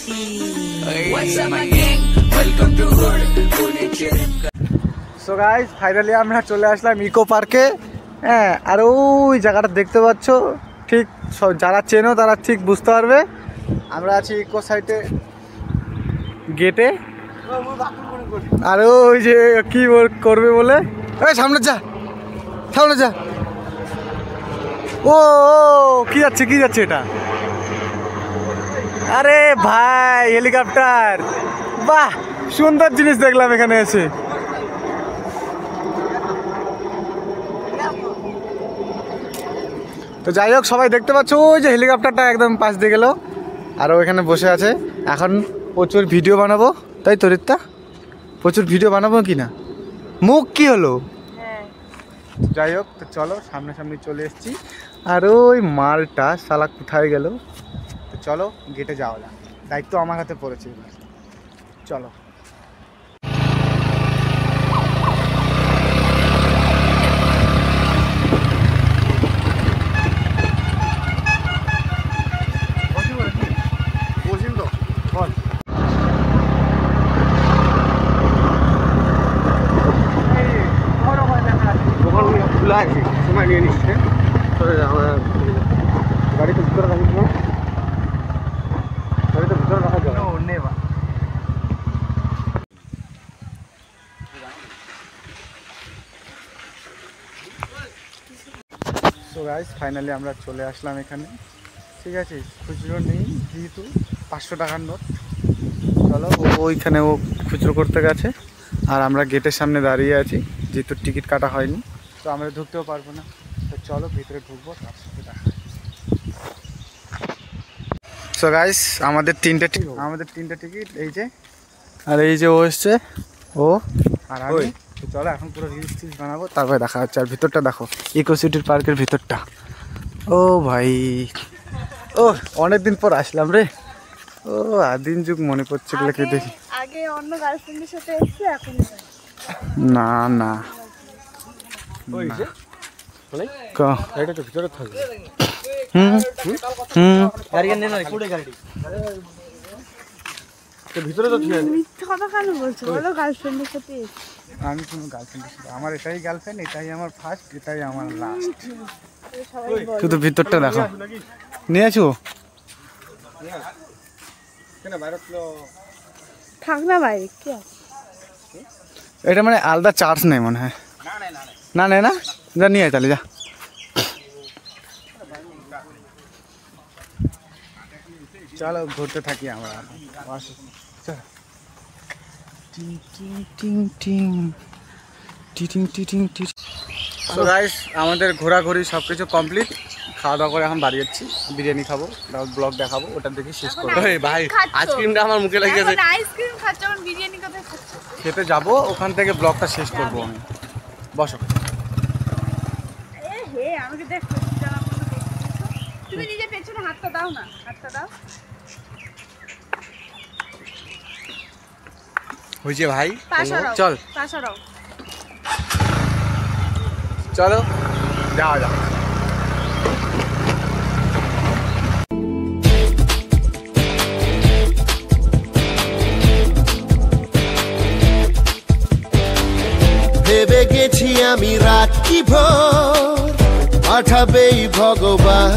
So guys finally আমরা চলে আসলাম eco পার্কে। হ্যাঁ, আর ওই জায়গাটা দেখতে পাচ্ছ, ঠিক যারা চেনো তারা ঠিক বুঝতে পারবে। আমরা আছি ইকো সাইটে গেটে, আর ওই যে কি করবে বলে সামনে যা, সামনে যা। ও কি যাচ্ছে, কি যাচ্ছে এটা? আরে ভাই হেলিকপ্টার, বাহ সুন্দর জিনিস দেখলাম এখানে এসে। তো যাই হোক, সবাই দেখতে পাচ্ছ ওই যে হেলিকপ্টারটা একদম পাশ দিয়ে গেল, আর ওইখানে বসে আছে। এখন প্রচুর ভিডিও বানাবো, তাই তো রিত্তা? প্রচুর ভিডিও বানাবো কি না? মুখ কি হলো? যাই হোক, তো চলো সামনাসামনি চলে এসেছি। আর ওই মালটা শালা কোথায় গেল? তো চলো গেটে যাওয়া যাক, দায়িত্ব আমার হাতে পড়েছে। চলো। খোলা আছে, সময় নিয়ে নিচ্ছে। গাড়িতে ভিতরে রাখি, গাড়িতে ভিতরে রাখা যাবে। সো গাইস ফাইনালি আমরা চলে আসলাম এখানে। ঠিক আছে, খুচরো নেই যেহেতু 500 টাকার নোট। চলো, ওইখানে ও খুচরো করতে গেছে, আর আমরা গেটের সামনে দাঁড়িয়ে আছি যেহেতু টিকিট কাটা হয়নি, তো আমরা ঢুকতেও পারবো না। তো চলো ভিতরে ঢুকবো, তার সাথে দেখা। সো গাইস আমাদের তিনটে টিকিট এই যে, আর এই যে ও এসছে, ও আর আমি। চলো এখন পুরো রিলস বানাবো, তারপরে দেখা হচ্ছে। আর ভিতরটা দেখো, ইকো সিটি পার্কের ভিতরটা। ও ভাই, ও অনেকদিন পর আসলাম রে। ও আদিম যুগ মনে পড়ছে বলে কি দেখি। আগে অন্য গার্লফ্রেন্ডের সাথে এসেছে, এখন না না এটা তো ভিতরে থাকবে। ভিতরে তো মিথ্যা কথা কেন বলছো? বলো গার্লফ্রেন্ডের সাথে এসেছে। আমি কোনো গার্লফ্রেন্ডের সাথে, আমার এটাই গার্লফ্রেন্ড, এটাই আমার ফার্স্ট, এটাই আমার লাস্ট। শুধু ভিতরটা দেখো, নিয়েছো? থাক না বাইরে, কি আছে? এটা মানে আলাদা চার্জ নেই মনে হয়। না নেই না, যা নিয়ে আয় তাহলে, যা। চলো ঘুরতে থাকি আমরা। তো গাইস আমাদের ঘোরাঘুরি সব কিছু কমপ্লিট, খাওয়া দাওয়া করে এখন বাড়ি যাচ্ছি। বিরিয়ানি খাবো, ব্লগ দেখাবো, ওটা দেখে শেষ করবো। ভাই আইসক্রিমটা আমার মুখে লেগে গেছে। আইসক্রিম খাচ্ছ, এখন বিরিয়ানি কোথায় খাচ্ছ? খেতে যাবো, ওখান থেকে ব্লগটা শেষ করবো আমি। বসো। হে আমাকে দেখো, তুমি নিজে পেছনে হাতটা দাও না, হাতটা দাও। হয়েছে ভাই, চল পাশারাও। চলো যাওয়া যাক। ভেবে গেছি আমি রাত্রি ভোর পাঠাবেই ভগবান।